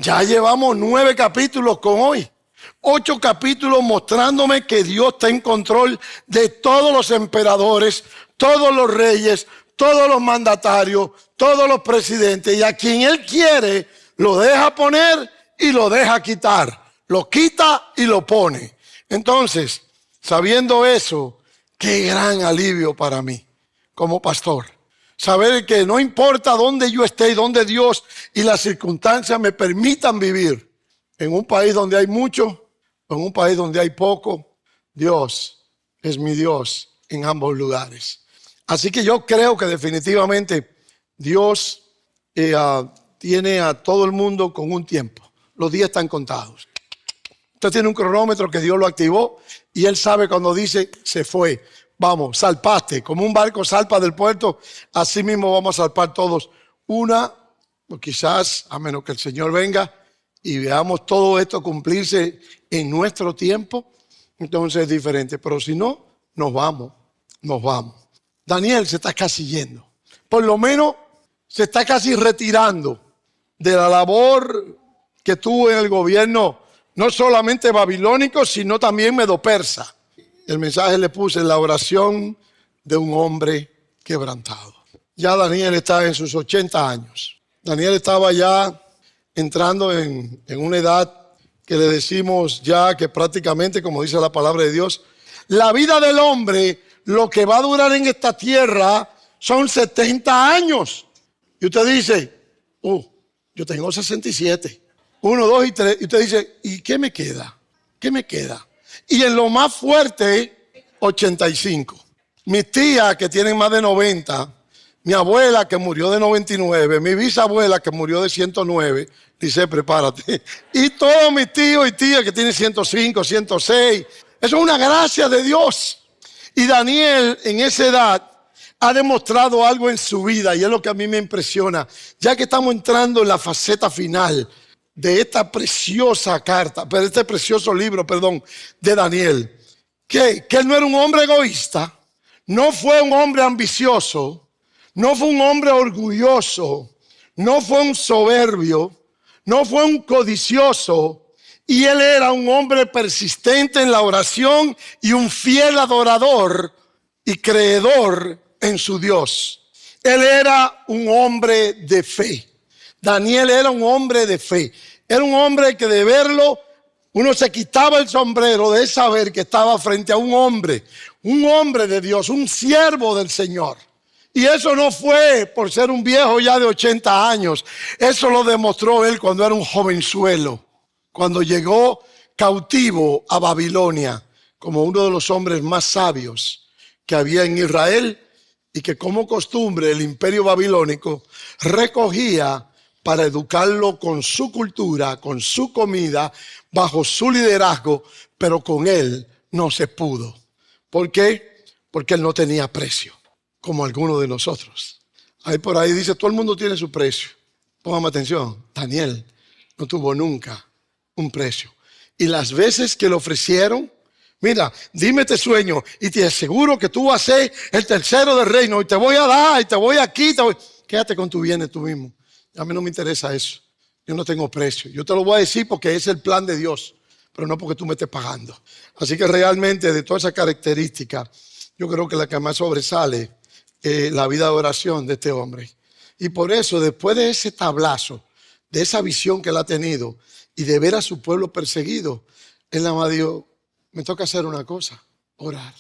Ya llevamos 9 capítulos con hoy. 8 capítulos mostrándome que Dios está en control de todos los emperadores, todos los reyes, todos los mandatarios, todos los presidentes. Y a quien Él quiere, lo deja poner y lo deja quitar. Lo quita y lo pone. Entonces, sabiendo eso, qué gran alivio para mí como pastor. Saber que no importa dónde yo esté y dónde Dios y las circunstancias me permitan vivir, en un país donde hay mucho, en un país donde hay poco, Dios es mi Dios en ambos lugares. Así que yo creo que definitivamente Dios tiene a todo el mundo con un tiempo. Los días están contados. Usted tiene un cronómetro que Dios lo activó y Él sabe cuando dice se fue. Vamos, salpaste, como un barco salpa del puerto, así mismo vamos a salpar todos. O quizás, a menos que el Señor venga y veamos todo esto cumplirse en nuestro tiempo, entonces es diferente. Pero si no, nos vamos. Daniel se está casi yendo. Por lo menos se está casi retirando de la labor que tuvo en el gobierno, no solamente babilónico, sino también medo-persa. El mensaje le puse la oración de un hombre quebrantado. Ya Daniel está en sus 80 años. Daniel estaba ya entrando en una edad que le decimos ya que prácticamente, como dice la palabra de Dios, la vida del hombre, lo que va a durar en esta tierra son 70 años. Y usted dice, yo tengo 67. 1, 2 y 3. Y usted dice, ¿y qué me queda? ¿Qué me queda? Y en lo más fuerte, 85. Mis tías que tienen más de 90, mi abuela que murió de 99, mi bisabuela que murió de 109, dice, prepárate. Y todos mis tíos y tías que tienen 105, 106. Eso es una gracia de Dios. Y Daniel en esa edad ha demostrado algo en su vida y es lo que a mí me impresiona. Ya que estamos entrando en la faceta final de esta preciosa carta, pero este precioso libro, de Daniel, que él no era un hombre egoísta, no fue un hombre ambicioso, no fue un hombre orgulloso, no fue un soberbio, no fue un codicioso, y él era un hombre persistente en la oración y un fiel adorador y creedor en su Dios. Él era un hombre de fe. Daniel era un hombre de fe. Era un hombre que de verlo, uno se quitaba el sombrero de saber que estaba frente a un hombre de Dios, un siervo del Señor. Y eso no fue por ser un viejo ya de 80 años. Eso lo demostró él cuando era un jovenzuelo, cuando llegó cautivo a Babilonia, como uno de los hombres más sabios que había en Israel y que como costumbre el imperio babilónico recogía para educarlo con su cultura, con su comida, bajo su liderazgo, pero con él no se pudo. ¿Por qué? Porque él no tenía precio, como algunos de nosotros. Ahí por ahí dice, todo el mundo tiene su precio. Póngame atención, Daniel no tuvo nunca un precio. Y las veces que le ofrecieron, mira, dime este sueño y te aseguro que tú vas a ser el tercero del reino y te voy a dar y te voy aquí. Quédate con tu bienes tú mismo. A mí no me interesa eso. Yo no tengo precio. Yo te lo voy a decir porque es el plan de Dios, pero no porque tú me estés pagando. Así que realmente de todas esas características, yo creo que la que más sobresale es la vida de oración de este hombre. Y por eso, después de ese tablazo, de esa visión que él ha tenido y de ver a su pueblo perseguido, él nada más dijo, me toca hacer una cosa, orar.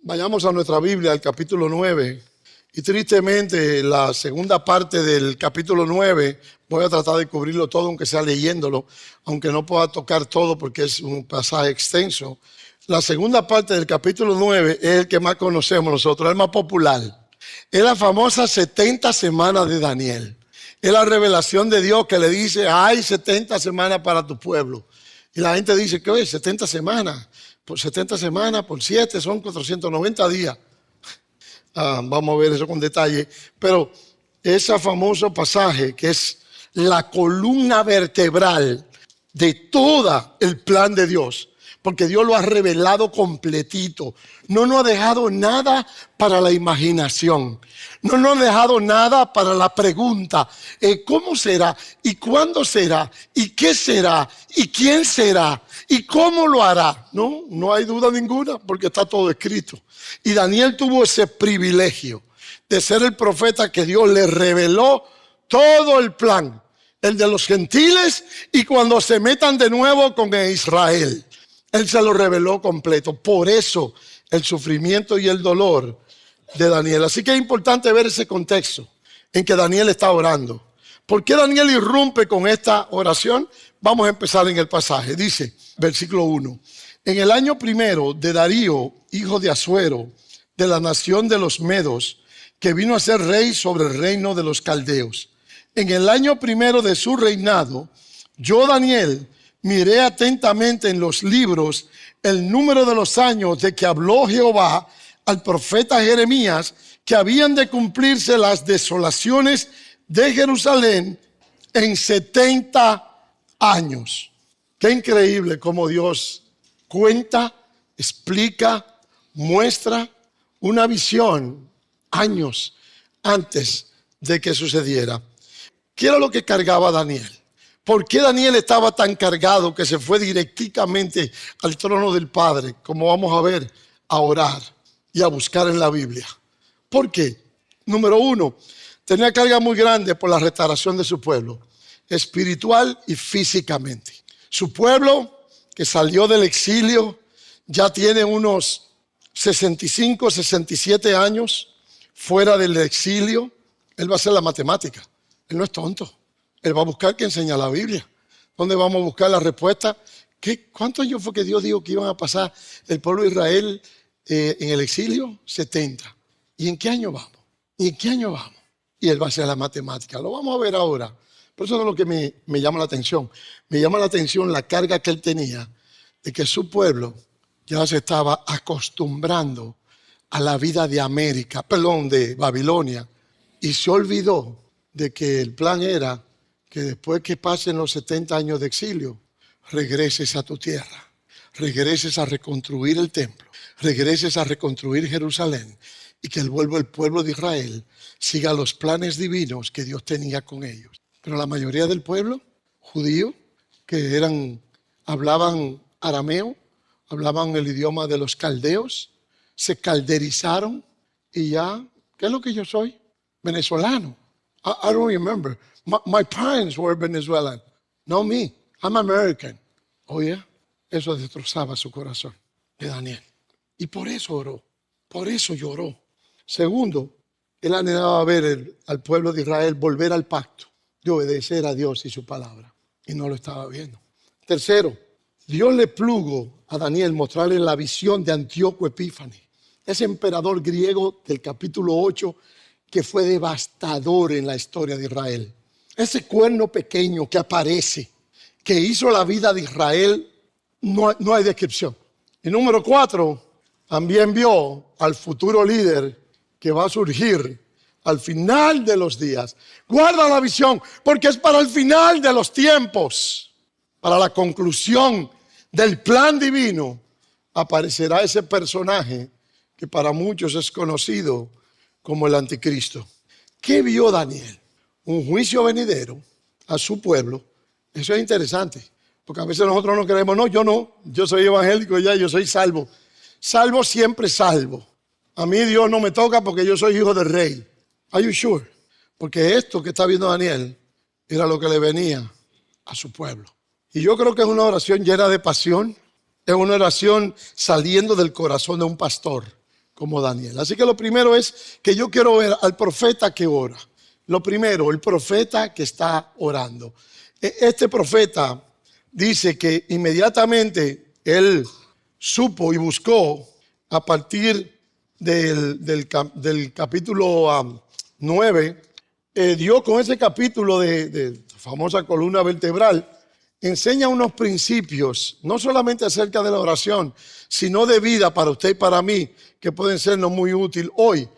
Vayamos a nuestra Biblia, al capítulo 9. Y tristemente la segunda parte del capítulo 9, voy a tratar de cubrirlo todo, aunque sea leyéndolo, aunque no pueda tocar todo porque es un pasaje extenso. La segunda parte del capítulo 9 es el que más conocemos nosotros, el más popular. Es la famosa 70 semanas de Daniel. Es la revelación de Dios que le dice, hay 70 semanas para tu pueblo. Y la gente dice, ¿qué es 70 semanas? Por 70 semanas, por 7 son 490 días. Vamos a ver eso con detalle, pero ese famoso pasaje que es la columna vertebral de todo el plan de Dios, porque Dios lo ha revelado completito. No nos ha dejado nada para la imaginación. No nos ha dejado nada para la pregunta. ¿Cómo será? ¿Y cuándo será? ¿Y qué será? ¿Y quién será? ¿Y cómo lo hará? No hay duda ninguna, porque está todo escrito. Y Daniel tuvo ese privilegio de ser el profeta que Dios le reveló todo el plan. El de los gentiles y cuando se metan de nuevo con Israel. Él se lo reveló completo. Por eso el sufrimiento y el dolor de Daniel. Así que es importante ver ese contexto en que Daniel está orando. ¿Por qué Daniel irrumpe con esta oración? Vamos a empezar en el pasaje. Dice, versículo 1. En el año primero de Darío, hijo de Asuero, de la nación de los Medos, que vino a ser rey sobre el reino de los caldeos. En el año primero de su reinado, yo, Daniel, miré atentamente en los libros el número de los años de que habló Jehová al profeta Jeremías, que habían de cumplirse las desolaciones de Jerusalén en 70 años. Qué increíble cómo Dios cuenta, explica, muestra una visión años antes de que sucediera. ¿Qué era lo que cargaba Daniel? ¿Por qué Daniel estaba tan cargado que se fue directamente al trono del Padre, como vamos a ver, a orar y a buscar en la Biblia? ¿Por qué? Número 1, tenía carga muy grande por la restauración de su pueblo, espiritual y físicamente. Su pueblo, que salió del exilio, ya tiene unos 65, 67 años fuera del exilio. Él va a hacer la matemática. Él no es tonto. Él va a buscar que enseña la Biblia. ¿Dónde vamos a buscar la respuesta? ¿Cuántos años fue que Dios dijo que iban a pasar el pueblo de Israel en el exilio? 70. ¿Y en qué año vamos? ¿Y en qué año vamos? Y él va a hacer la matemática. Lo vamos a ver ahora. Pero eso no es lo que me llama la atención. Me llama la atención la carga que él tenía de que su pueblo ya se estaba acostumbrando a la vida de Babilonia. Y se olvidó de que el plan era que después que pasen los 70 años de exilio, regreses a tu tierra, regreses a reconstruir el templo, regreses a reconstruir Jerusalén y que el pueblo de Israel siga los planes divinos que Dios tenía con ellos. Pero la mayoría del pueblo judío, que hablaban arameo, hablaban el idioma de los caldeos, se calderizaron y ya, ¿qué es lo que yo soy? Venezolano. I don't remember. My parents were Venezuelan. No me. I'm American. Oye, eso destrozaba su corazón de Daniel. Y por eso oró. Por eso lloró. Segundo, él anhelaba ver al pueblo de Israel volver al pacto, de obedecer a Dios y su palabra. Y no lo estaba viendo. Tercero, Dios le plugo a Daniel mostrarle la visión de Antíoco Epífanes, ese emperador griego del capítulo 8 que fue devastador en la historia de Israel. Ese cuerno pequeño que aparece, que hizo la vida de Israel, no hay descripción. Y número 4, también vio al futuro líder que va a surgir al final de los días. Guarda la visión, porque es para el final de los tiempos, para la conclusión del plan divino, aparecerá ese personaje que para muchos es conocido como el anticristo. ¿Qué vio Daniel? Un juicio venidero a su pueblo. Eso es interesante, porque a veces nosotros no creemos, yo soy evangélico ya, yo soy salvo. Salvo siempre salvo. A mí Dios no me toca porque yo soy hijo del rey. Are you sure? Porque esto que está viendo Daniel era lo que le venía a su pueblo. Y yo creo que es una oración llena de pasión. Es una oración saliendo del corazón de un pastor como Daniel. Así que lo primero es que yo quiero ver al profeta que ora. Lo primero, el profeta que está orando. Este profeta dice que inmediatamente él supo y buscó a partir del capítulo 9, Dios con ese capítulo de famosa columna vertebral enseña unos principios, no solamente acerca de la oración, sino de vida para usted y para mí, que pueden sernos muy útil hoy,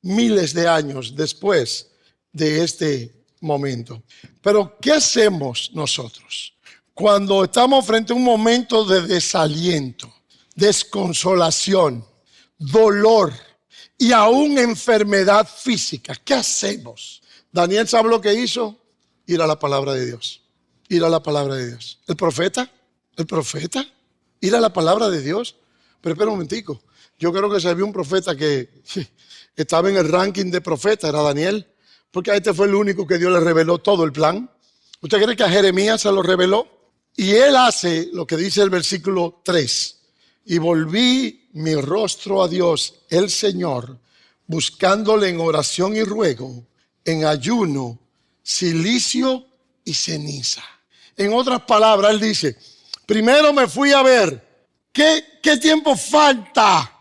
miles de años después de este momento. Pero, ¿qué hacemos nosotros cuando estamos frente a un momento de desaliento, desconsolación, dolor y aún enfermedad física, ¿qué hacemos? Daniel, ¿sabe lo que hizo? Ir a la palabra de Dios. Ir a la palabra de Dios. El profeta, ir a la palabra de Dios. Pero espera un momentico. Yo creo que se había un profeta que estaba en el ranking de profetas, era Daniel, porque a este fue el único que Dios le reveló todo el plan. ¿Usted cree que a Jeremías se lo reveló? Y él hace lo que dice el versículo 3. Y volví mi rostro a Dios, el Señor, buscándole en oración y ruego, en ayuno, cilicio y ceniza. En otras palabras, él dice, primero me fui a ver qué tiempo falta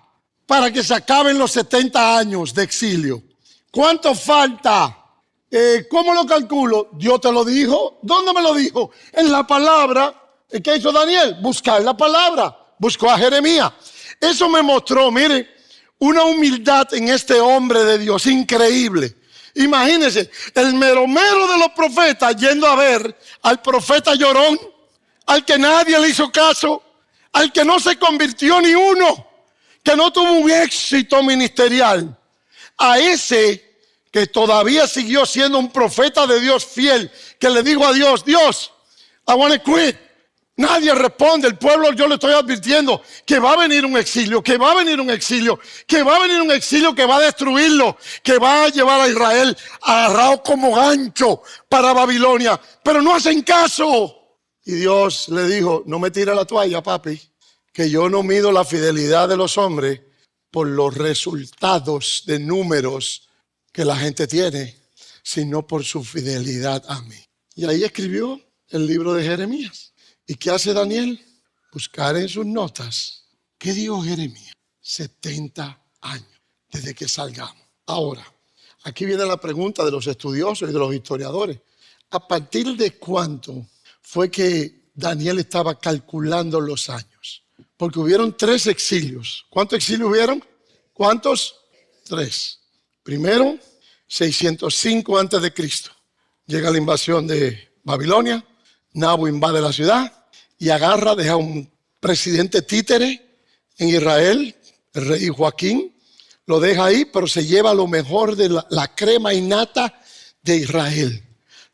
para que se acaben los 70 años de exilio. ¿Cuánto falta? ¿Cómo lo calculo? Dios te lo dijo. ¿Dónde me lo dijo? En la palabra. ¿Qué hizo Daniel? Buscar la palabra. Buscó a Jeremías. Eso me mostró, mire, una humildad en este hombre de Dios increíble. Imagínense, el mero de los profetas yendo a ver al profeta llorón, al que nadie le hizo caso, al que no se convirtió ni uno, que no tuvo un éxito ministerial, a ese que todavía siguió siendo un profeta de Dios fiel, que le dijo a Dios, Dios, I want to quit. Nadie responde, el pueblo, yo le estoy advirtiendo que va a venir un exilio, que va a venir un exilio, que va a venir un exilio que va a destruirlo, que va a llevar a Israel agarrado como gancho para Babilonia, pero no hacen caso. Y Dios le dijo, no me tire la toalla, papi, que yo no mido la fidelidad de los hombres por los resultados de números que la gente tiene, sino por su fidelidad a mí. Y ahí escribió el libro de Jeremías. ¿Y qué hace Daniel? Buscar en sus notas. ¿Qué dijo Jeremías? 70 años desde que salgamos. Ahora, aquí viene la pregunta de los estudiosos y de los historiadores. ¿A partir de cuánto fue que Daniel estaba calculando los años? Porque hubieron 3 exilios. ¿Cuántos exilios hubieron? ¿Cuántos? 3. Primero, 605 antes de Cristo. Llega la invasión de Babilonia. Nabo invade la ciudad y agarra, deja un presidente títere en Israel, el rey Joaquín, lo deja ahí, pero se lleva lo mejor de la crema innata de Israel.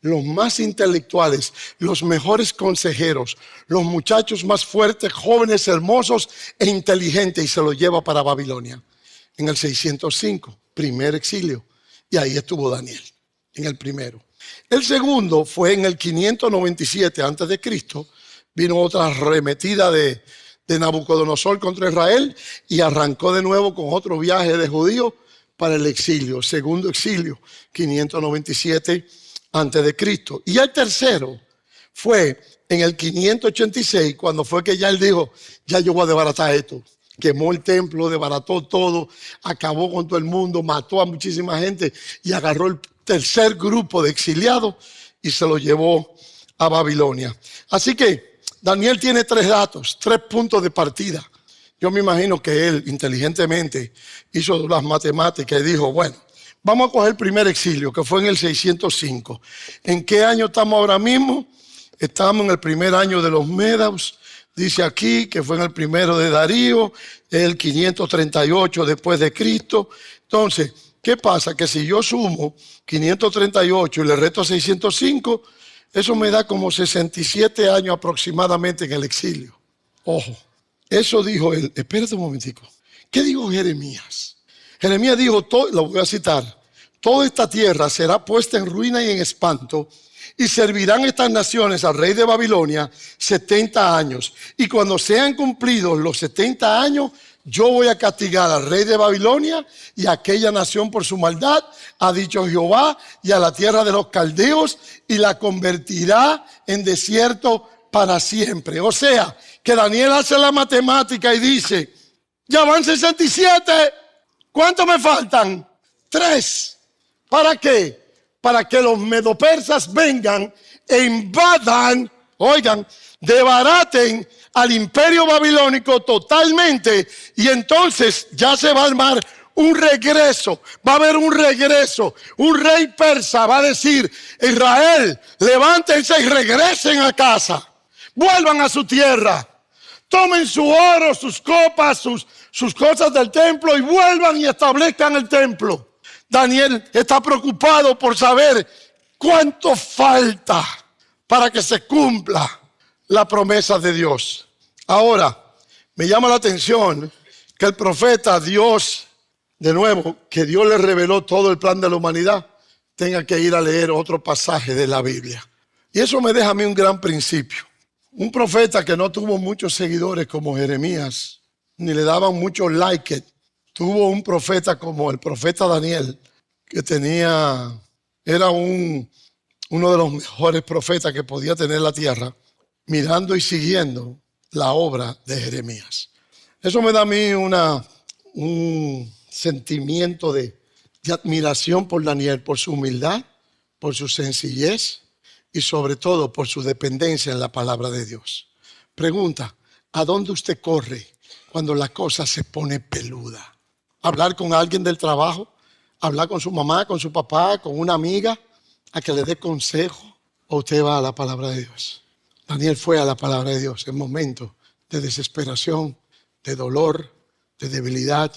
Los más intelectuales, los mejores consejeros, los muchachos más fuertes, jóvenes, hermosos e inteligentes, y se los lleva para Babilonia. En el 605, primer exilio, y ahí estuvo Daniel, en el primero. El segundo fue en el 597 antes de Cristo. Vino otra arremetida de Nabucodonosor contra Israel y arrancó de nuevo con otro viaje de judíos para el exilio. Segundo exilio, 597 antes de Cristo. Y el tercero fue en el 586, cuando fue que ya él dijo, ya yo voy a desbaratar esto. Quemó el templo, desbarató todo, acabó con todo el mundo, mató a muchísima gente y agarró el tercer grupo de exiliados y se lo llevó a Babilonia. Así que Daniel tiene 3 datos, 3 puntos de partida. Yo me imagino que él inteligentemente hizo las matemáticas y dijo, bueno, vamos a coger el primer exilio, que fue en el 605. ¿En qué año estamos ahora mismo? Estamos en el primer año de los Medos. Dice aquí que fue en el primero de Darío, el 538 después de Cristo. Entonces, ¿qué pasa? Que si yo sumo 538 y le resto 605, eso me da como 67 años aproximadamente en el exilio. Ojo, eso dijo él. Espérate un momentico. ¿Qué dijo Jeremías? Jeremías dijo, lo voy a citar, toda esta tierra será puesta en ruina y en espanto, y servirán estas naciones al rey de Babilonia 70 años. Y cuando sean cumplidos los 70 años, yo voy a castigar al rey de Babilonia y a aquella nación por su maldad, ha dicho Jehová, y a la tierra de los caldeos, y la convertirá en desierto para siempre. O sea, que Daniel hace la matemática y dice, ya van 67, ¿cuántos me faltan? 3. ¿Para qué? Para que los medopersas vengan e invadan, oigan, desbaraten al imperio babilónico totalmente, y entonces ya se va a armar un regreso, va a haber un regreso. Un rey persa va a decir, Israel, levántense y regresen a casa. vuelvan a su tierra. Tomen su oro, sus copas, sus cosas del templo y vuelvan y establezcan el templo. Daniel está preocupado por saber cuánto falta para que se cumpla la promesa de Dios. Ahora, me llama la atención que el profeta Dios, de nuevo, que Dios le reveló todo el plan de la humanidad, tenga que ir a leer otro pasaje de la Biblia. Y eso me deja a mí un gran principio. Un profeta que no tuvo muchos seguidores como Jeremías, ni le daban muchos likes. Tuvo un profeta como el profeta Daniel, que era uno de los mejores profetas que podía tener la tierra, mirando y siguiendo la obra de Jeremías. Eso me da a mí un sentimiento de admiración por Daniel, por su humildad, por su sencillez y sobre todo por su dependencia en la palabra de Dios. Pregunta, ¿a dónde usted corre cuando la cosa se pone peluda? ¿Hablar con alguien del trabajo? ¿Hablar con su mamá, con su papá, con una amiga a que le dé consejo? ¿O usted va a la palabra de Dios? Daniel fue a la palabra de Dios en momentos de desesperación, de dolor, de debilidad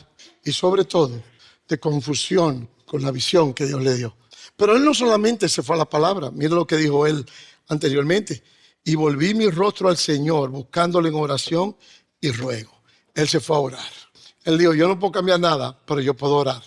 y sobre todo de confusión con la visión que Dios le dio. Pero él no solamente se fue a la palabra, mira lo que dijo él anteriormente. Y volví mi rostro al Señor buscándole en oración y ruego. Él se fue a orar. Él dijo, yo no puedo cambiar nada, pero yo puedo orar.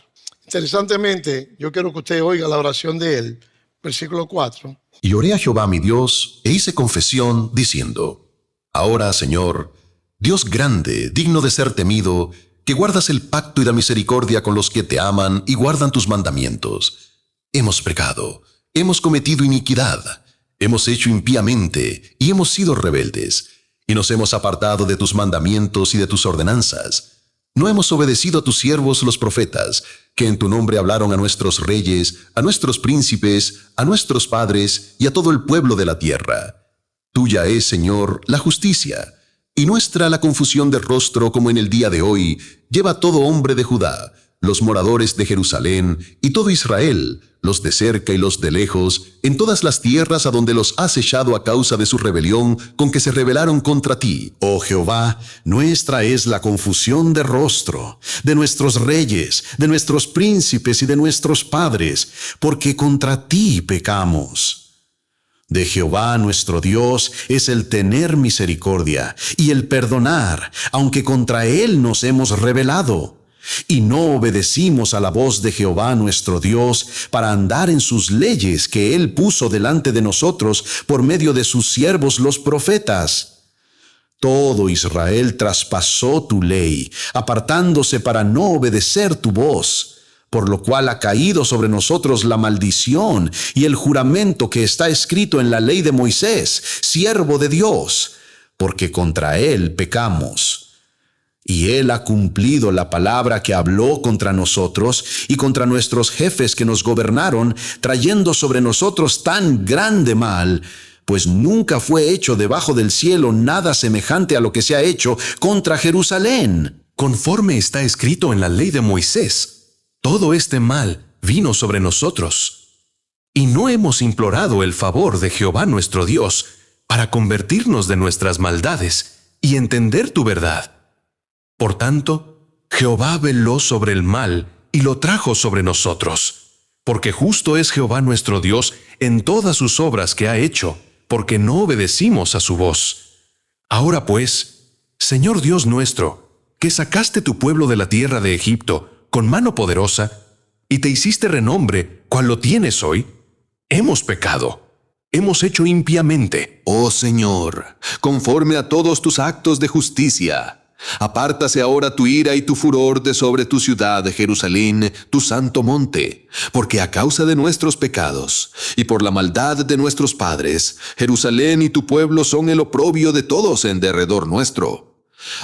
Interesantemente, yo quiero que usted oiga la oración de él, versículo 4. Y oré a Jehová mi Dios, e hice confesión, diciendo, ahora, Señor, Dios grande, digno de ser temido, que guardas el pacto y la misericordia con los que te aman y guardan tus mandamientos. Hemos pecado, hemos cometido iniquidad, hemos hecho impíamente y hemos sido rebeldes, y nos hemos apartado de tus mandamientos y de tus ordenanzas. No hemos obedecido a tus siervos los profetas, que en tu nombre hablaron a nuestros reyes, a nuestros príncipes, a nuestros padres y a todo el pueblo de la tierra. Tuya es, Señor, la justicia, y nuestra la confusión de rostro como en el día de hoy lleva todo hombre de Judá, los moradores de Jerusalén y todo Israel, los de cerca y los de lejos, en todas las tierras a donde los has echado a causa de su rebelión con que se rebelaron contra ti. Oh Jehová, nuestra es la confusión de rostro, de nuestros reyes, de nuestros príncipes y de nuestros padres, porque contra ti pecamos. De Jehová nuestro Dios es el tener misericordia y el perdonar, aunque contra él nos hemos rebelado. Y no obedecimos a la voz de Jehová nuestro Dios para andar en sus leyes que él puso delante de nosotros por medio de sus siervos los profetas. Todo Israel traspasó tu ley, apartándose para no obedecer tu voz, por lo cual ha caído sobre nosotros la maldición y el juramento que está escrito en la ley de Moisés, siervo de Dios, porque contra él pecamos. Y él ha cumplido la palabra que habló contra nosotros y contra nuestros jefes que nos gobernaron, trayendo sobre nosotros tan grande mal, pues nunca fue hecho debajo del cielo nada semejante a lo que se ha hecho contra Jerusalén. Conforme está escrito en la ley de Moisés, todo este mal vino sobre nosotros. Y no hemos implorado el favor de Jehová nuestro Dios para convertirnos de nuestras maldades y entender tu verdad. Por tanto, Jehová veló sobre el mal y lo trajo sobre nosotros, porque justo es Jehová nuestro Dios en todas sus obras que ha hecho, porque no obedecimos a su voz. Ahora pues, Señor Dios nuestro, que sacaste tu pueblo de la tierra de Egipto con mano poderosa, y te hiciste renombre cual lo tienes hoy, hemos pecado, hemos hecho impíamente. Oh Señor, conforme a todos tus actos de justicia, apártase ahora tu ira y tu furor de sobre tu ciudad de Jerusalén, tu santo monte, porque a causa de nuestros pecados y por la maldad de nuestros padres, Jerusalén y tu pueblo son el oprobio de todos en derredor nuestro.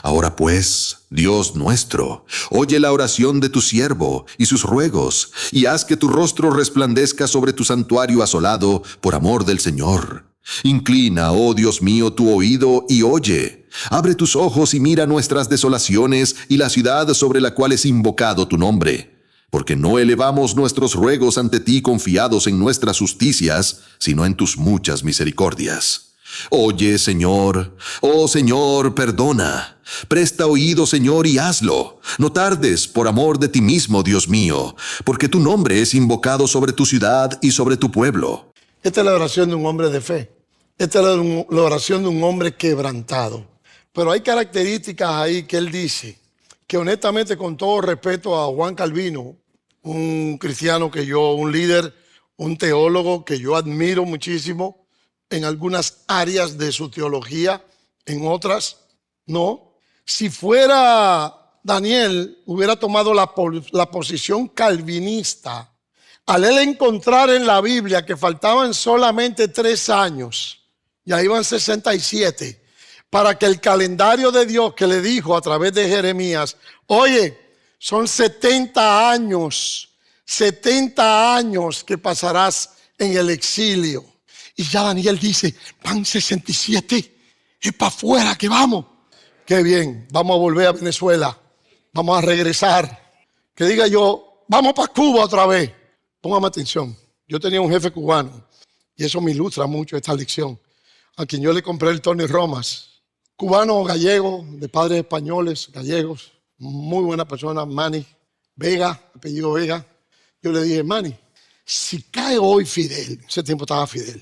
Ahora pues, Dios nuestro, oye la oración de tu siervo y sus ruegos, y haz que tu rostro resplandezca sobre tu santuario asolado por amor del Señor. Inclina, oh Dios mío, tu oído y oye. Abre tus ojos y mira nuestras desolaciones y la ciudad sobre la cual es invocado tu nombre. Porque no elevamos nuestros ruegos ante ti confiados en nuestras justicias, sino en tus muchas misericordias. Oye, Señor, oh Señor, perdona. Presta oído, Señor, y hazlo. No tardes por amor de ti mismo, Dios mío, porque tu nombre es invocado sobre tu ciudad y sobre tu pueblo. Esta es la oración de un hombre de fe. Esta es la oración de un hombre quebrantado. Pero hay características ahí que él dice, que honestamente, con todo respeto a Juan Calvino, un cristiano un líder, un teólogo que yo admiro muchísimo en algunas áreas de su teología, en otras no. Si fuera Daniel, hubiera tomado la posición calvinista, al él encontrar en la Biblia que faltaban solamente 3 años, ya iban 67, para que el calendario de Dios que le dijo a través de Jeremías, oye, son 70 años que pasarás en el exilio. Y ya Daniel dice, van 67, es para afuera que vamos. Qué bien, vamos a volver a Venezuela, vamos a regresar. Que diga yo, vamos para Cuba otra vez. Póngame atención, yo tenía un jefe cubano y eso me ilustra mucho esta lección, a quien yo le compré el Tony Romas, cubano gallego, de padres españoles, gallegos, muy buena persona, Manny Vega, apellido Vega. Yo le dije, Manny, si cae hoy Fidel, en ese tiempo estaba Fidel,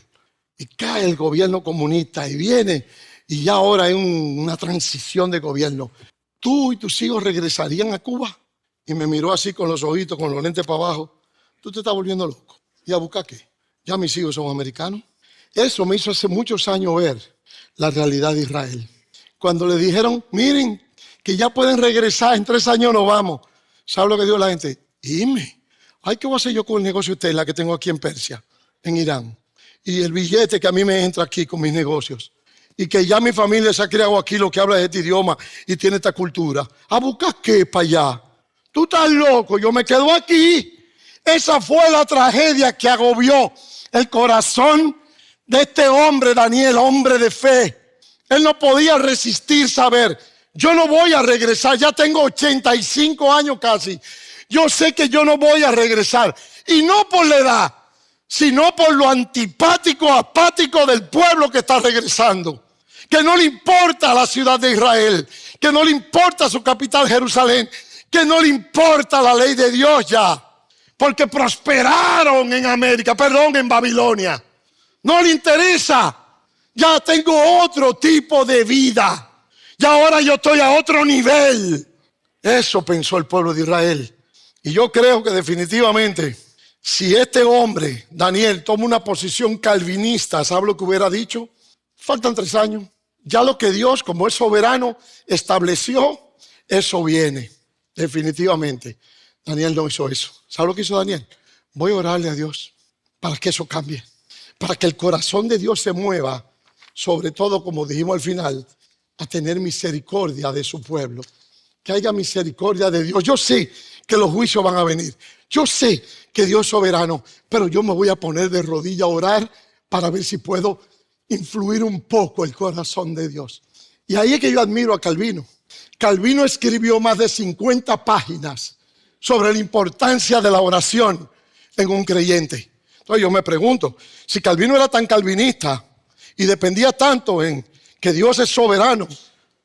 y cae el gobierno comunista y viene, y ya ahora hay una transición de gobierno, ¿tú y tus hijos regresarían a Cuba? Y me miró así con los ojitos, con los lentes para abajo. Tú te estás volviendo loco. ¿Y a buscar qué? Ya mis hijos son americanos. Eso me hizo hace muchos años ver la realidad de Israel. Cuando le dijeron, miren, que ya pueden regresar, en 3 años nos vamos. ¿Sabe lo que dijo la gente? Dime, ay, ¿qué voy a hacer yo con el negocio de tela que tengo aquí en Persia, en Irán? Y el billete que a mí me entra aquí con mis negocios. Y que ya mi familia se ha criado aquí, lo que habla es este idioma y tiene esta cultura. ¿A buscar qué para allá? Tú estás loco, yo me quedo aquí. Esa fue la tragedia que agobió el corazón de este hombre, Daniel, hombre de fe. Él no podía resistir saber, yo no voy a regresar, ya tengo 85 años casi. Yo sé que yo no voy a regresar. Y no por la edad, sino por lo antipático, apático del pueblo que está regresando. Que no le importa la ciudad de Israel, que no le importa su capital Jerusalén, que no le importa la ley de Dios ya. Porque prosperaron en América, en Babilonia. No le interesa. Ya tengo otro tipo de vida. Y ahora yo estoy a otro nivel. Eso pensó el pueblo de Israel. Y yo creo que definitivamente, si este hombre, Daniel, toma una posición calvinista, ¿sabe lo que hubiera dicho? Faltan 3 años. Ya lo que Dios, como es soberano, estableció, eso viene. Definitivamente. Daniel no hizo eso. ¿Sabe lo que hizo Daniel? Voy a orarle a Dios para que eso cambie. Para que el corazón de Dios se mueva, sobre todo, como dijimos al final, a tener misericordia de su pueblo. Que haya misericordia de Dios. Yo sé que los juicios van a venir. Yo sé que Dios es soberano, pero yo me voy a poner de rodillas a orar para ver si puedo influir un poco el corazón de Dios. Y ahí es que yo admiro a Calvino. Calvino escribió más de 50 páginas sobre la importancia de la oración en un creyente. Entonces yo me pregunto, si Calvino era tan calvinista y dependía tanto en que Dios es soberano,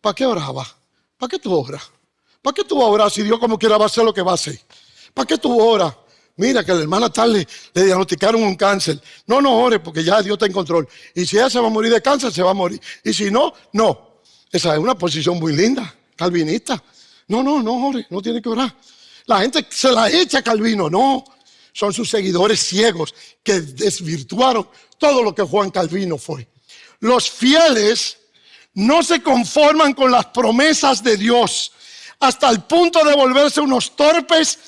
¿para qué oraba? ¿Para qué tú oras? ¿Para qué tú vas a orar si Dios como quiera va a hacer lo que va a hacer? ¿Para qué tú oras? Mira que a la hermana tal le diagnosticaron un cáncer. No ores porque ya Dios está en control. Y si ella se va a morir de cáncer, se va a morir. Y si no, no. Esa es una posición muy linda, calvinista. No ore, no tiene que orar. La gente se la echa a Calvino. No, son sus seguidores ciegos que desvirtuaron todo lo que Juan Calvino fue. Los fieles no se conforman con las promesas de Dios hasta el punto de volverse unos torpes,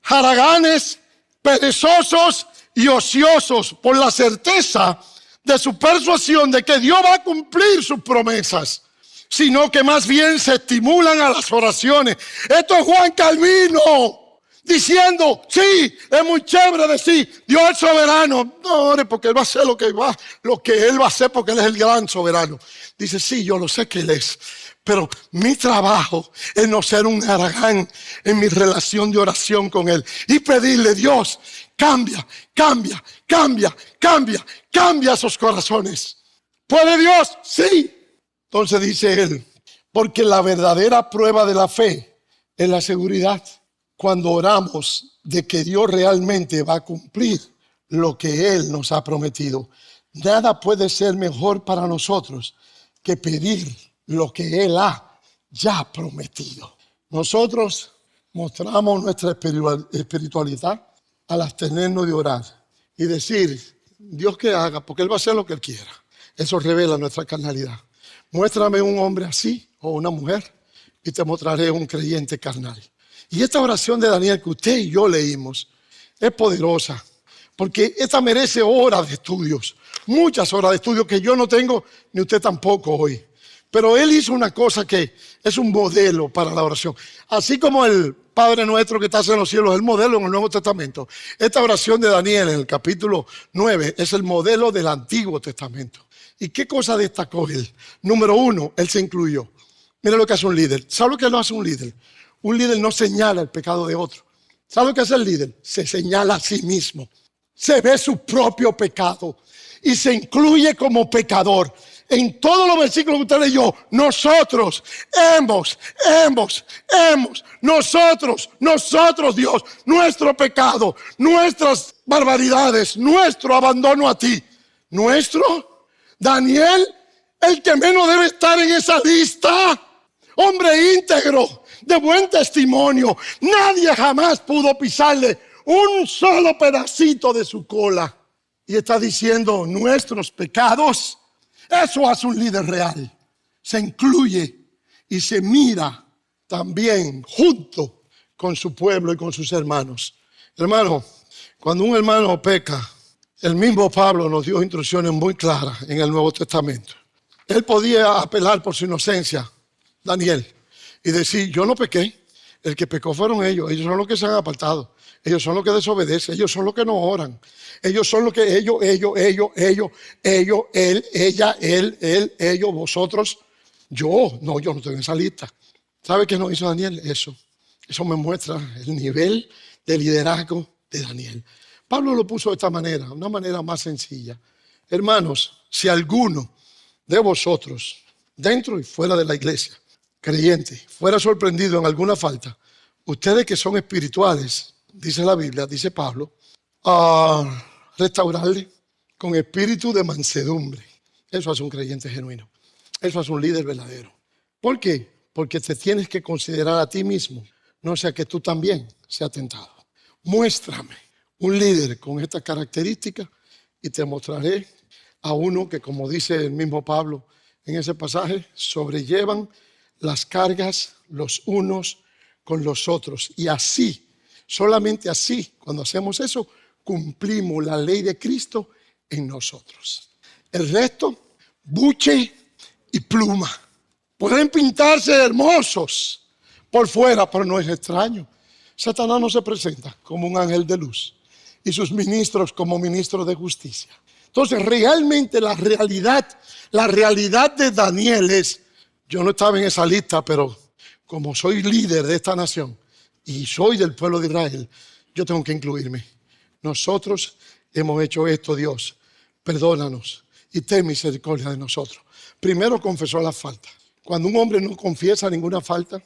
haraganes, perezosos y ociosos por la certeza de su persuasión de que Dios va a cumplir sus promesas, sino que más bien se estimulan a las oraciones. Esto es Juan Calvino diciendo, sí, es muy chévere decir, Dios es soberano. No ore porque Él va a hacer lo que Él va a hacer porque Él es el gran soberano. Dice, sí, yo lo sé que Él es. Pero mi trabajo es no ser un haragán en mi relación de oración con Él y pedirle, Dios, cambia esos corazones. ¿Puede Dios? Sí. Entonces dice él, porque la verdadera prueba de la fe es la seguridad. Cuando oramos de que Dios realmente va a cumplir lo que Él nos ha prometido. Nada puede ser mejor para nosotros que pedir lo que Él ha ya prometido. Nosotros mostramos nuestra espiritualidad al abstenernos de orar y decir, Dios que haga, porque Él va a hacer lo que Él quiera. Eso revela nuestra carnalidad. Muéstrame un hombre así o una mujer y te mostraré un creyente carnal. Y esta oración de Daniel que usted y yo leímos es poderosa, porque esta merece horas de estudios, muchas horas de estudios que yo no tengo ni usted tampoco hoy. Pero él hizo una cosa que es un modelo para la oración. Así como el Padre nuestro que está en los cielos es el modelo en el Nuevo Testamento. Esta oración de Daniel en el capítulo 9 es el modelo del Antiguo Testamento. ¿Y qué cosa destacó él? Número uno, él se incluyó. Mira lo que hace un líder. ¿Sabe lo que no hace un líder? Un líder no señala el pecado de otro. ¿Sabe lo que hace el líder? Se señala a sí mismo. Se ve su propio pecado y se incluye como pecador. En todos los versículos que usted leyó, nosotros nosotros Dios, nuestro pecado, nuestras barbaridades, nuestro abandono a ti. ¿Nuestro? Daniel, el que menos debe estar en esa lista. Hombre íntegro, de buen testimonio. Nadie jamás pudo pisarle un solo pedacito de su cola. Y está diciendo nuestros pecados. Eso hace un líder real. Se incluye y se mira también junto con su pueblo y con sus hermanos. Hermano, cuando un hermano peca, el mismo Pablo nos dio instrucciones muy claras en el Nuevo Testamento. Él podía apelar por su inocencia, Daniel, y decir, yo no pequé. El que pecó fueron ellos. Ellos son los que se han apartado. Ellos son los que desobedecen. Ellos son los que no oran. Ellos son los que ellos, él, ella, ellos, vosotros. Yo no estoy en esa lista. ¿Sabe qué nos hizo Daniel? Eso me muestra el nivel de liderazgo de Daniel. Pablo lo puso de esta manera, una manera más sencilla. Hermanos, si alguno de vosotros, dentro y fuera de la iglesia, creyente, fuera sorprendido en alguna falta, ustedes que son espirituales, dice la Biblia, dice Pablo, a restaurarle con espíritu de mansedumbre. Eso hace un creyente genuino. Eso hace un líder verdadero. ¿Por qué? Porque te tienes que considerar a ti mismo, no sea que tú también seas tentado. Muéstrame un líder con estas características y te mostraré a uno que, como dice el mismo Pablo en ese pasaje, sobrellevan las cargas los unos con los otros. Y así, solamente así, cuando hacemos eso, cumplimos la ley de Cristo en nosotros. El resto, buche y pluma. Pueden pintarse hermosos por fuera, pero no es extraño. Satanás no se presenta como un ángel de luz y sus ministros como ministros de justicia. Entonces, realmente la realidad de Daniel es, yo no estaba en esa lista, pero como soy líder de esta nación y soy del pueblo de Israel, yo tengo que incluirme. Nosotros hemos hecho esto, Dios, perdónanos y ten misericordia de nosotros. Primero confesó la falta. Cuando un hombre no confiesa ninguna falta,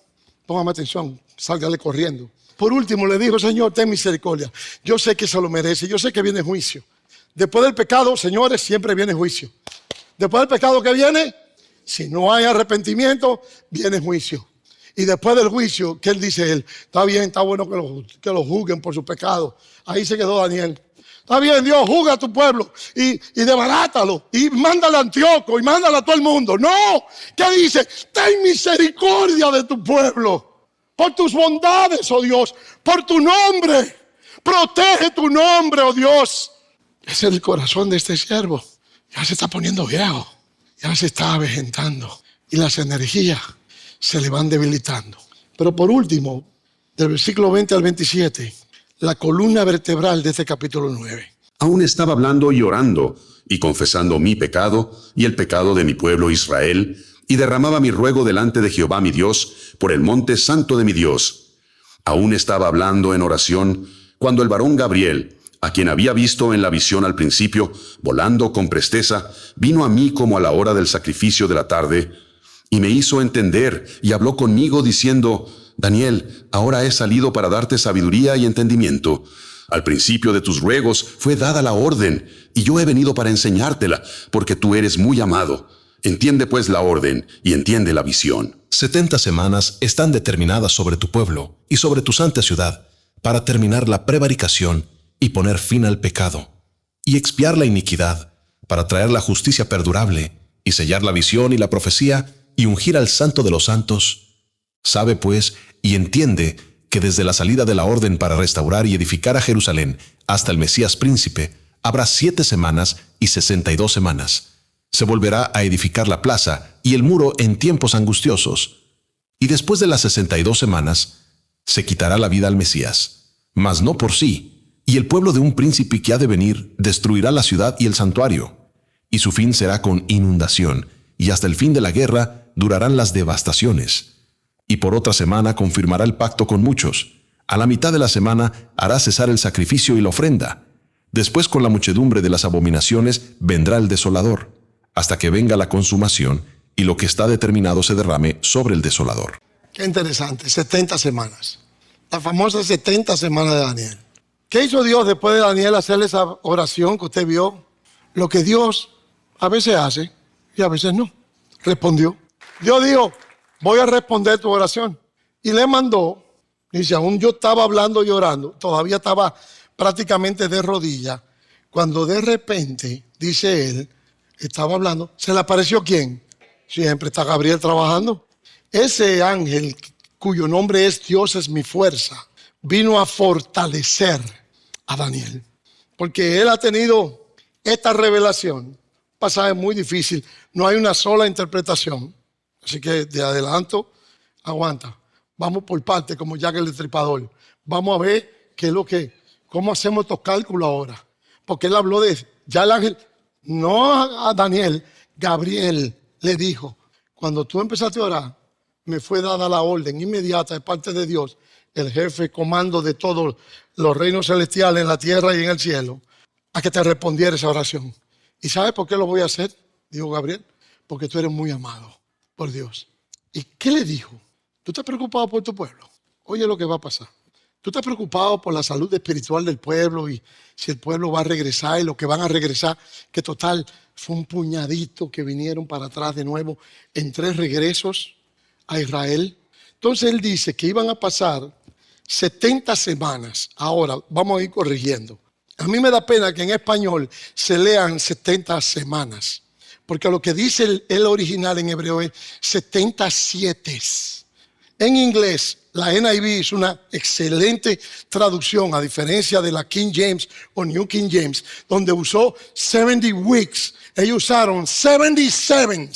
póngame atención, sálgale corriendo. Por último le dijo, Señor, ten misericordia. Yo sé que se lo merece, yo sé que viene juicio. Después del pecado, señores, siempre viene juicio. Después del pecado que viene, si no hay arrepentimiento, viene juicio. Y después del juicio, ¿qué él dice él? Está bien, está bueno que lo juzguen por su pecado. Ahí se quedó Daniel. Está bien, Dios, juzga a tu pueblo y desbarátalo y mándale a Antíoco y mándale a todo el mundo. No, ¿qué dice? Ten misericordia de tu pueblo. Por tus bondades, oh Dios, por tu nombre. Protege tu nombre, oh Dios. Ese es el corazón de este siervo. Ya se está poniendo viejo. Ya se está avejentando. Y las energías se le van debilitando. Pero por último, del versículo 20 al 27, la columna vertebral de este capítulo 9. Aún estaba hablando y orando, y confesando mi pecado y el pecado de mi pueblo Israel, y derramaba mi ruego delante de Jehová mi Dios, por el monte santo de mi Dios. Aún estaba hablando en oración, cuando el varón Gabriel, a quien había visto en la visión al principio, volando con presteza, vino a mí como a la hora del sacrificio de la tarde, y me hizo entender y habló conmigo diciendo: Daniel, ahora he salido para darte sabiduría y entendimiento. Al principio de tus ruegos fue dada la orden, y yo he venido para enseñártela, porque tú eres muy amado. Entiende pues la orden y entiende la visión. 70 semanas están determinadas sobre tu pueblo y sobre tu santa ciudad, para terminar la prevaricación y poner fin al pecado, y expiar la iniquidad, para traer la justicia perdurable, y sellar la visión y la profecía, y ungir al Santo de los santos. Sabe pues y entiende que desde la salida de la orden para restaurar y edificar a Jerusalén hasta el Mesías príncipe, habrá 7 semanas y 62 semanas. Se volverá a edificar la plaza y el muro en tiempos angustiosos. Y después de las 62 semanas, se quitará la vida al Mesías, mas no por sí, y el pueblo de un príncipe que ha de venir destruirá la ciudad y el santuario, y su fin será con inundación, y hasta el fin de la guerra durarán las devastaciones. Y por otra semana confirmará el pacto con muchos. A la mitad de la semana hará cesar el sacrificio y la ofrenda. Después, con la muchedumbre de las abominaciones, vendrá el desolador, hasta que venga la consumación y lo que está determinado se derrame sobre el desolador. Qué interesante, 70 semanas. La famosa 70 semanas de Daniel. ¿Qué hizo Dios después de Daniel hacer esa oración que usted vio? Lo que Dios a veces hace y a veces no. Respondió. Dios dijo: voy a responder tu oración. Y le mandó, dice, aún yo estaba hablando y orando, todavía estaba prácticamente de rodillas, cuando de repente, dice él, estaba hablando, ¿se le apareció quién? Siempre está Gabriel trabajando. Ese ángel, cuyo nombre es Dios es mi fuerza, vino a fortalecer a Daniel. Porque él ha tenido esta revelación. Un pasaje muy difícil, no hay una sola interpretación. Así que de adelanto, aguanta. Vamos por parte, como Jack el Destripador. Vamos a ver qué es cómo hacemos estos cálculos ahora. Porque él habló ya el ángel, no a Daniel, Gabriel le dijo: cuando tú empezaste a orar, me fue dada la orden inmediata de parte de Dios, el jefe comando de todos los reinos celestiales en la tierra y en el cielo, a que te respondiera esa oración. ¿Y sabes por qué lo voy a hacer? Dijo Gabriel: porque tú eres muy amado por Dios. ¿Y qué le dijo? ¿Tú estás preocupado por tu pueblo? Oye lo que va a pasar. ¿Tú estás preocupado por la salud espiritual del pueblo y si el pueblo va a regresar y los que van a regresar, que total fue un puñadito que vinieron para atrás de nuevo en 3 regresos a Israel? Entonces él dice que iban a pasar 70 semanas. Ahora vamos a ir corrigiendo. A mí me da pena que en español se lean 70 semanas, porque lo que dice el original en hebreo es 77. En inglés, la NIV es una excelente traducción, a diferencia de la King James o New King James, donde usó 70 weeks. Ellos usaron 77.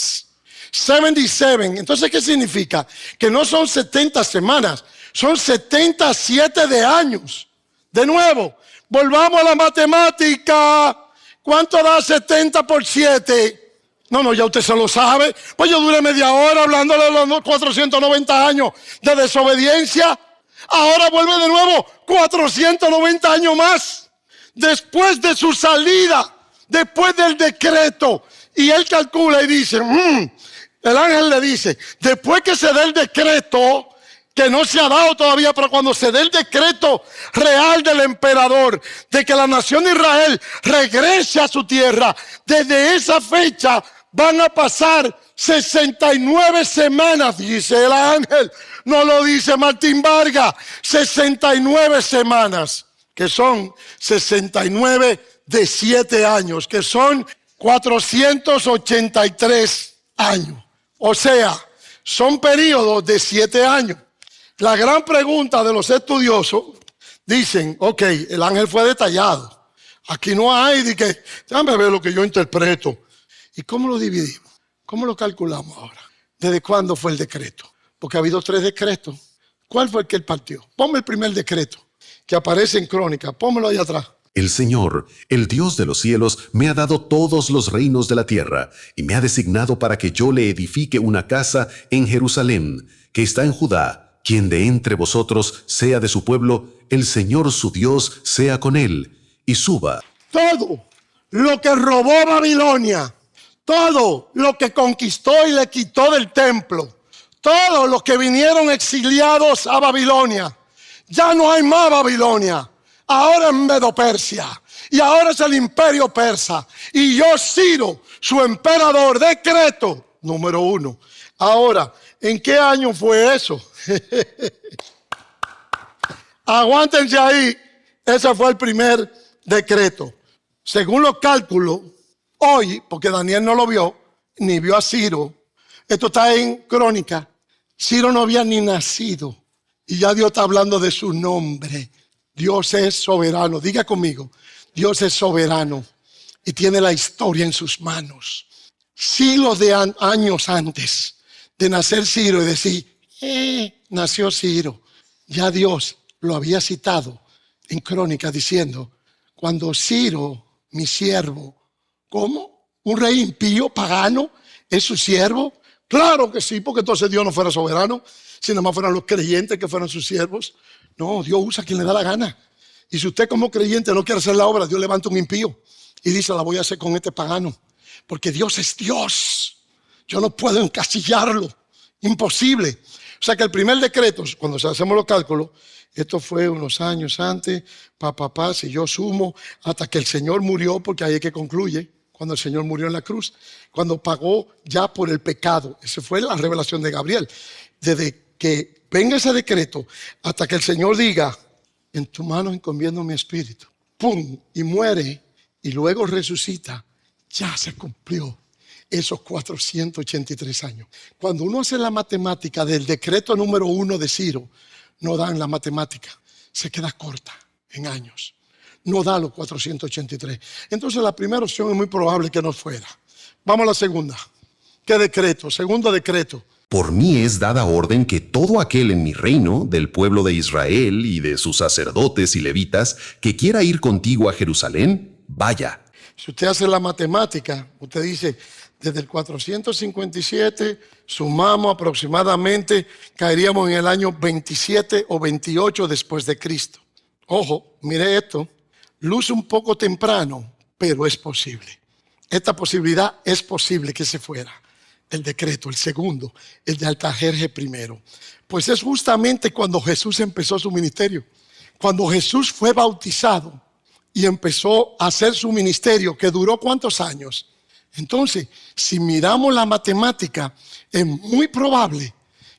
77. Entonces, ¿qué significa? Que no son 70 semanas, son 77 de años. De nuevo, volvamos a la matemática. ¿Cuánto da 70 por 7? No, ya usted se lo sabe. Pues yo duré media hora hablándole de los 490 años de desobediencia. Ahora vuelve de nuevo 490 años más. Después de su salida, después del decreto. Y él calcula y dice, el ángel le dice, después que se dé el decreto, que no se ha dado todavía, pero cuando se dé el decreto real del emperador de que la nación de Israel regrese a su tierra, desde esa fecha van a pasar 69 semanas, dice el ángel, no lo dice Martín Vargas, 69 semanas, que son 69 de 7 años, que son 483 años. O sea, son periodos de 7 años. La gran pregunta de los estudiosos, dicen, ok, el ángel fue detallado. Aquí no hay de que, déjame ver lo que yo interpreto. ¿Y cómo lo dividimos? ¿Cómo lo calculamos ahora? ¿Desde cuándo fue el decreto? Porque ha habido 3 decretos. ¿Cuál fue el que él partió? Ponme el primer decreto que aparece en Crónica. Pónmelo ahí atrás. El Señor, el Dios de los cielos, me ha dado todos los reinos de la tierra y me ha designado para que yo le edifique una casa en Jerusalén, que está en Judá. Quien de entre vosotros sea de su pueblo, el Señor su Dios sea con él. y suba. Todo lo que robó Babilonia, todo lo que conquistó y le quitó del templo, todos los que vinieron exiliados a Babilonia, ya no hay más Babilonia. Ahora es Medo-Persia y ahora es el imperio persa. Y yo, Ciro, su emperador, decreto número 1. Ahora, ¿en qué año fue eso? Aguántense ahí. Ese fue el primer decreto. Según los cálculos, hoy, porque Daniel no lo vio, ni vio a Ciro, esto está en Crónica, Ciro no había ni nacido. Y ya Dios está hablando de su nombre. Dios es soberano. Diga conmigo, Dios es soberano y tiene la historia en sus manos. Siglos de años antes de nacer Ciro y decir, nació Ciro, ya Dios lo había citado en Crónica diciendo, cuando Ciro, mi siervo, ¿cómo? ¿Un rey impío, pagano, es su siervo? Claro que sí, porque entonces Dios no fuera soberano, si nada más fueran los creyentes que fueran sus siervos. No, Dios usa a quien le da la gana. Y si usted como creyente no quiere hacer la obra, Dios levanta un impío y dice, la voy a hacer con este pagano. Porque Dios es Dios. Yo no puedo encasillarlo. Imposible. O sea que el primer decreto, cuando hacemos los cálculos, esto fue unos años antes, si yo sumo, hasta que el Señor murió, porque ahí es que concluye, cuando el Señor murió en la cruz, cuando pagó ya por el pecado. Esa fue la revelación de Gabriel. Desde que venga ese decreto, hasta que el Señor diga, en tu mano encomiendo mi espíritu, ¡pum! Y muere, y luego resucita, ya se cumplió esos 483 años. Cuando uno hace la matemática del decreto número 1 de Ciro, no dan la matemática, se queda corta en años. No da los 483. Entonces la primera opción es muy probable que no fuera. Vamos a la segunda. ¿Qué decreto? Segundo decreto. Por mí es dada orden que todo aquel en mi reino, del pueblo de Israel y de sus sacerdotes y levitas, que quiera ir contigo a Jerusalén, vaya. Si usted hace la matemática, usted dice, desde el 457 sumamos aproximadamente, caeríamos en el año 27 o 28 después de Cristo. Ojo, mire esto, luce un poco temprano, pero es posible. Esta posibilidad es posible que se fuera. El decreto, el segundo, el de Artajerjes I. Pues es justamente cuando Jesús empezó su ministerio. Cuando Jesús fue bautizado y empezó a hacer su ministerio, que duró ¿cuántos años? Entonces, si miramos la matemática, es muy probable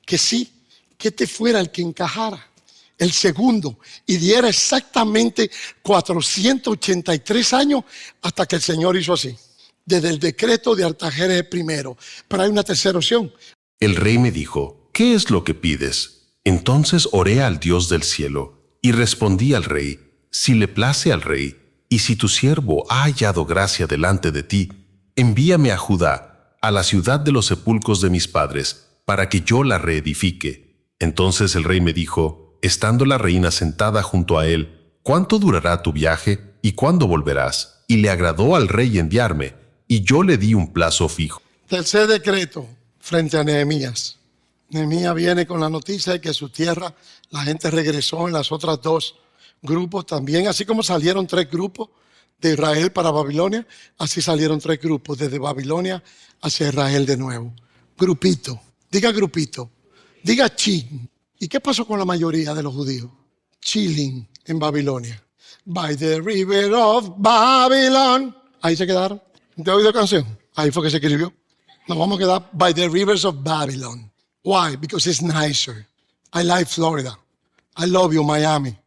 que sí, que este fuera el que encajara, el segundo, y diera exactamente 483 años hasta que el Señor hizo así. Desde el decreto de Artajerjes I. Pero hay una tercera opción. El rey me dijo, ¿qué es lo que pides? Entonces oré al Dios del cielo y respondí al rey, si le place al rey, y si tu siervo ha hallado gracia delante de ti, envíame a Judá, a la ciudad de los sepulcros de mis padres, para que yo la reedifique. Entonces el rey me dijo, estando la reina sentada junto a él, ¿cuánto durará tu viaje y cuándo volverás? Y le agradó al rey enviarme, y yo le di un plazo fijo. Tercer decreto frente a Nehemías. Nehemías viene con la noticia de que su tierra, la gente regresó en las otras dos grupos también, así como salieron 3 grupos de Israel para Babilonia, así salieron 3 grupos desde Babilonia hacia Israel de nuevo. Grupito, diga chin. ¿Y qué pasó con la mayoría de los judíos? Chilling en Babilonia. By the river of Babylon. Ahí se quedaron. ¿Te has oído la canción? Ahí fue que se escribió. Nos vamos a quedar by the rivers of Babylon. Why? Because it's nicer. I like Florida. I love you, Miami.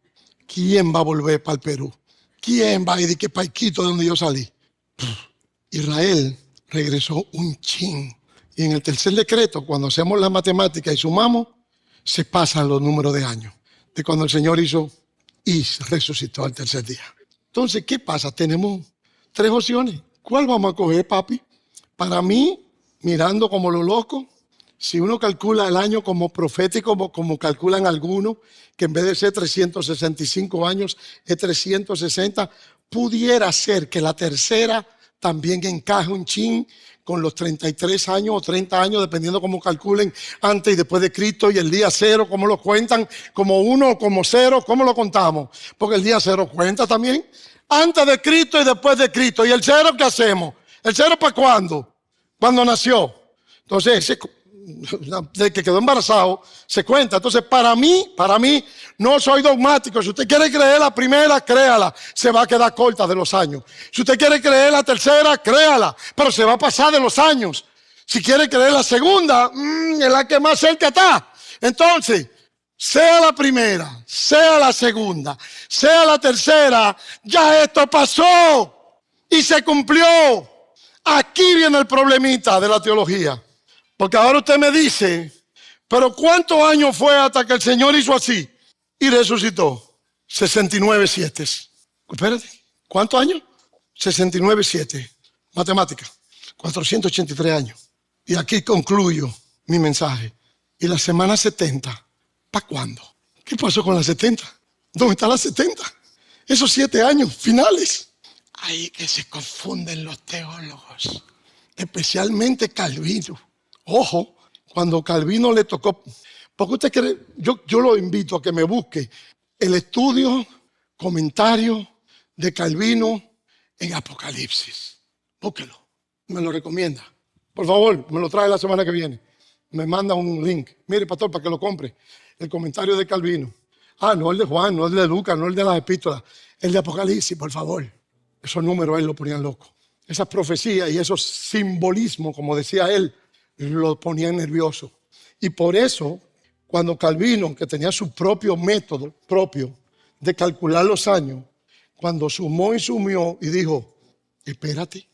¿Quién va a volver para el Perú? ¿Quién va a ir de qué paiquito de donde yo salí? Israel regresó un chin. Y en el tercer decreto, cuando hacemos la matemática y sumamos, se pasan los números de años. De cuando el Señor hizo y resucitó al tercer día. Entonces, ¿qué pasa? Tenemos 3 opciones. ¿Cuál vamos a coger, papi? Para mí, mirando como lo loco, si uno calcula el año como profético, como calculan algunos, que en vez de ser 365 años, es 360, pudiera ser que la tercera también encaja un chin con los 33 años o 30 años, dependiendo cómo calculen antes y después de Cristo, y el día cero, cómo lo cuentan, como uno o como cero, cómo lo contamos, porque el día cero cuenta también, antes de Cristo y después de Cristo. ¿Y el cero qué hacemos? ¿El cero para cuándo? Cuando nació. Entonces, de que quedó embarazado, se cuenta. Entonces, para mí, no soy dogmático. Si usted quiere creer la primera, créala. Se va a quedar corta de los años. Si usted quiere creer la tercera, créala. Pero se va a pasar de los años. Si quiere creer la segunda, es la que más cerca está. Entonces, sea la primera, sea la segunda, sea la tercera, ya esto pasó y se cumplió. Aquí viene el problemita de la teología. Porque ahora usted me dice, pero ¿cuántos años fue hasta que el Señor hizo así y resucitó? 69/7. Espérate, ¿cuántos años? 69/7. Matemática, 483 años. Y aquí concluyo mi mensaje. ¿Y la semana 70? ¿Para cuándo? ¿Qué pasó con la 70? ¿Dónde está la 70? Esos 7 años finales. Ahí que se confunden los teólogos, especialmente Calvino. Ojo, cuando Calvino le tocó, porque usted quiere, yo lo invito a que me busque el estudio, comentario de Calvino en Apocalipsis. Búsquelo, me lo recomienda. Por favor, me lo trae la semana que viene. Me manda un link. Mire, pastor, para que lo compre. El comentario de Calvino. No el de Juan, no el de Lucas, no el de las epístolas. El de Apocalipsis, por favor. Esos números a él lo ponían loco. Esas profecías y esos simbolismos, como decía él, lo ponían nervioso. Y por eso, cuando Calvino, que tenía su propio método propio de calcular los años, cuando sumó y sumió y dijo, espérate,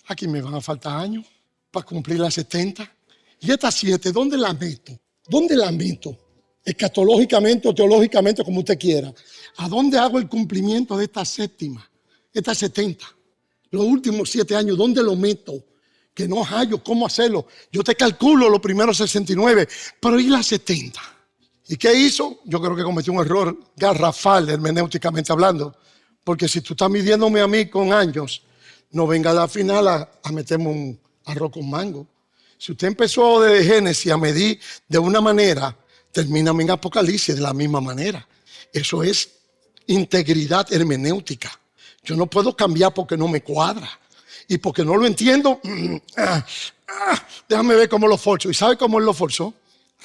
aquí me van a faltar años para cumplir las 70. Y estas 7, ¿dónde las meto? ¿Dónde las meto? Escatológicamente o teológicamente, como usted quiera. ¿A dónde hago el cumplimiento de esta séptima? Estas 70. Los últimos 7 años, ¿dónde lo meto? Que no hallo cómo hacerlo. Yo te calculo los primeros 69, pero ¿y las 70? ¿Y qué hizo? Yo creo que cometió un error garrafal, hermenéuticamente hablando, porque si tú estás midiéndome a mí con años, no venga a la final a meterme un arroz con mango. Si usted empezó de Génesis a medir de una manera, termina en Apocalipsis de la misma manera. Eso es integridad hermenéutica. Yo no puedo cambiar porque no me cuadra. Y porque no lo entiendo, déjame ver cómo lo forzó. ¿Y sabe cómo él lo forzó?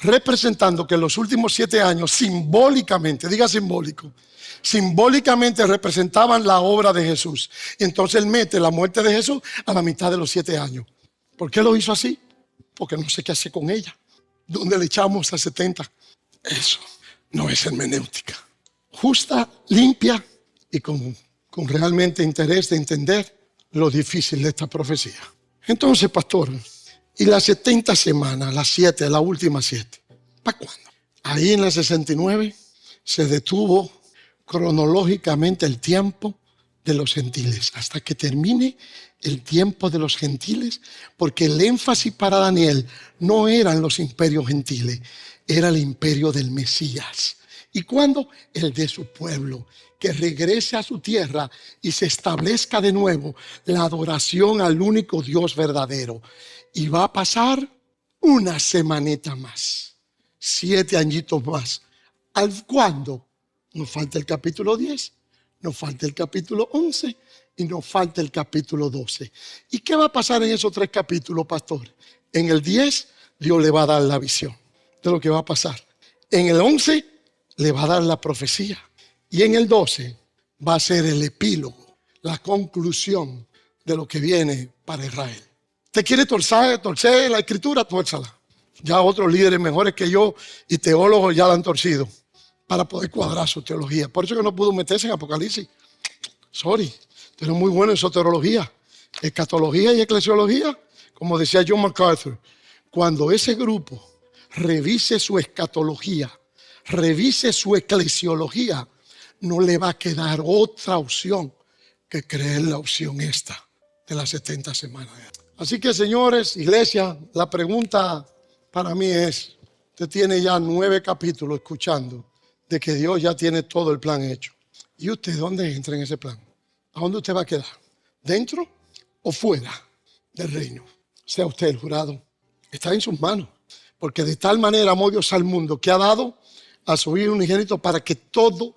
Representando que en los últimos 7 años, simbólicamente, diga simbólico, simbólicamente representaban la obra de Jesús. Y entonces él mete la muerte de Jesús a la mitad de los 7 años. ¿Por qué lo hizo así? Porque no sé qué hacer con ella. ¿Dónde le echamos a 70? Eso no es hermenéutica. Justa, limpia y con realmente interés de entender lo difícil de esta profecía. Entonces, pastor, y las 70 semanas, las 7, las últimas 7, ¿para cuándo? Ahí en la 69 se detuvo cronológicamente el tiempo de los gentiles, hasta que termine el tiempo de los gentiles, porque el énfasis para Daniel no eran los imperios gentiles, era el imperio del Mesías. ¿Y cuándo? El de su pueblo, que regrese a su tierra y se establezca de nuevo la adoración al único Dios verdadero. Y va a pasar una semanita más, 7 añitos más. ¿Al cuándo? Nos falta el capítulo 10, nos falta el capítulo 11 y nos falta el capítulo 12. ¿Y qué va a pasar en esos 3 capítulos, pastor? En el 10, Dios le va a dar la visión de lo que va a pasar. En el 11, le va a dar la profecía. Y en el 12 va a ser el epílogo, la conclusión de lo que viene para Israel. ¿Te quiere torcer la escritura? Tuérzala. Ya otros líderes mejores que yo y teólogos ya la han torcido para poder cuadrar su teología. Por eso que no pudo meterse en Apocalipsis. Sorry, pero es muy bueno en soterología, escatología y eclesiología. Como decía John MacArthur, cuando ese grupo revise su escatología, revise su eclesiología, no le va a quedar otra opción que creer la opción esta de las 70 semanas. Así que, señores, iglesia, la pregunta para mí es, usted tiene ya 9 capítulos escuchando de que Dios ya tiene todo el plan hecho. ¿Y usted dónde entra en ese plan? ¿A dónde usted va a quedar? ¿Dentro o fuera del reino. Sea usted el jurado. Está en sus manos. Porque de tal manera amó Dios al mundo que ha dado a su Hijo unigénito para que todo,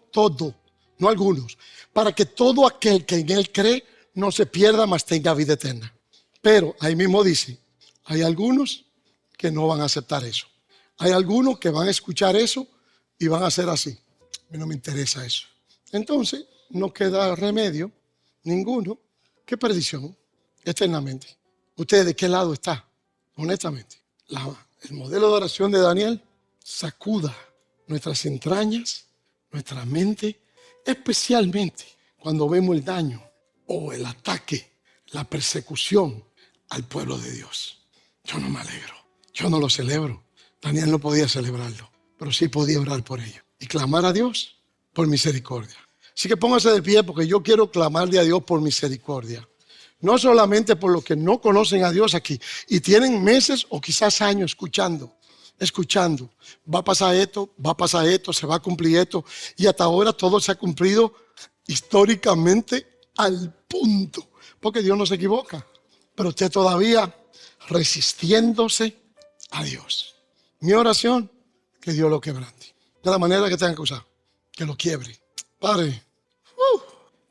no algunos, para que todo aquel que en Él cree no se pierda, mas tenga vida eterna. Pero ahí mismo dice, hay algunos que no van a aceptar eso. Hay algunos que van a escuchar eso y van a hacer así. A mí no me interesa eso. Entonces, no queda remedio ninguno. ¿Qué perdición? Eternamente. ¿Usted de qué lado está? Honestamente. El modelo de oración de Daniel sacuda nuestras entrañas, nuestra mente, especialmente cuando vemos el daño o el ataque, la persecución al pueblo de Dios. Yo no me alegro, yo no lo celebro. Daniel no podía celebrarlo, pero sí podía orar por ello y clamar a Dios por misericordia. Así que póngase de pie porque yo quiero clamarle a Dios por misericordia. No solamente por los que no conocen a Dios aquí y tienen meses o quizás años escuchando. Va a pasar esto, se va a cumplir esto. Y hasta ahora todo se ha cumplido históricamente al punto. Porque Dios no se equivoca. Pero usted todavía resistiéndose a Dios. Mi oración, que Dios lo quebrante. De la manera que tenga que usar, que lo quiebre. Padre,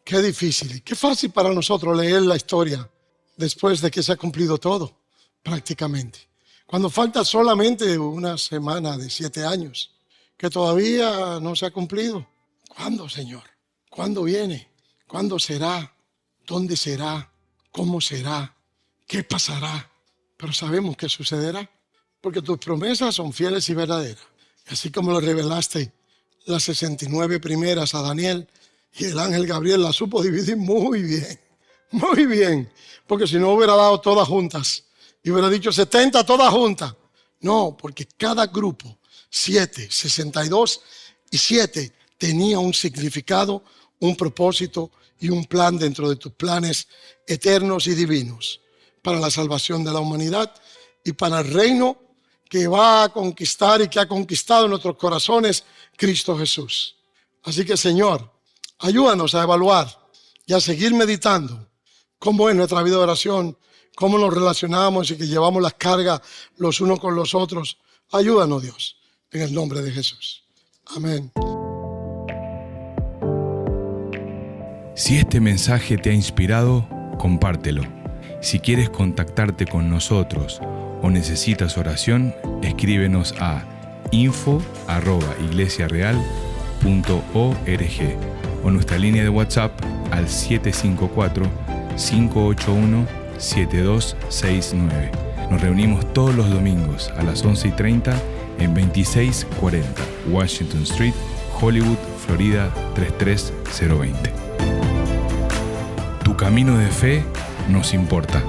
qué difícil y qué fácil para nosotros leer la historia después de que se ha cumplido todo, prácticamente. Cuando falta solamente una semana de 7 años, que todavía no se ha cumplido. ¿Cuándo, Señor? ¿Cuándo viene? ¿Cuándo será? ¿Dónde será? ¿Cómo será? ¿Qué pasará? Pero sabemos que sucederá, porque tus promesas son fieles y verdaderas. Así como lo revelaste las 69 primeras a Daniel, y el ángel Gabriel la supo dividir muy bien, porque si no hubiera dado todas juntas y hubiera dicho 70 todas juntas. No, porque cada grupo, 7, 62 y 7, tenía un significado, un propósito y un plan dentro de tus planes eternos y divinos para la salvación de la humanidad y para el reino que va a conquistar y que ha conquistado en nuestros corazones Cristo Jesús. Así que, Señor, ayúdanos a evaluar y a seguir meditando cómo es nuestra vida de oración, cómo nos relacionamos y que llevamos las cargas los unos con los otros. Ayúdanos, Dios, en el nombre de Jesús. Amén. Si este mensaje te ha inspirado, compártelo. Si quieres contactarte con nosotros o necesitas oración, escríbenos a info@iglesiareal.org o nuestra línea de WhatsApp al 754-581-7269. Nos reunimos todos los domingos a las 11:30 en 2640 Washington Street, Hollywood, Florida 33020. Tu camino de fe nos importa.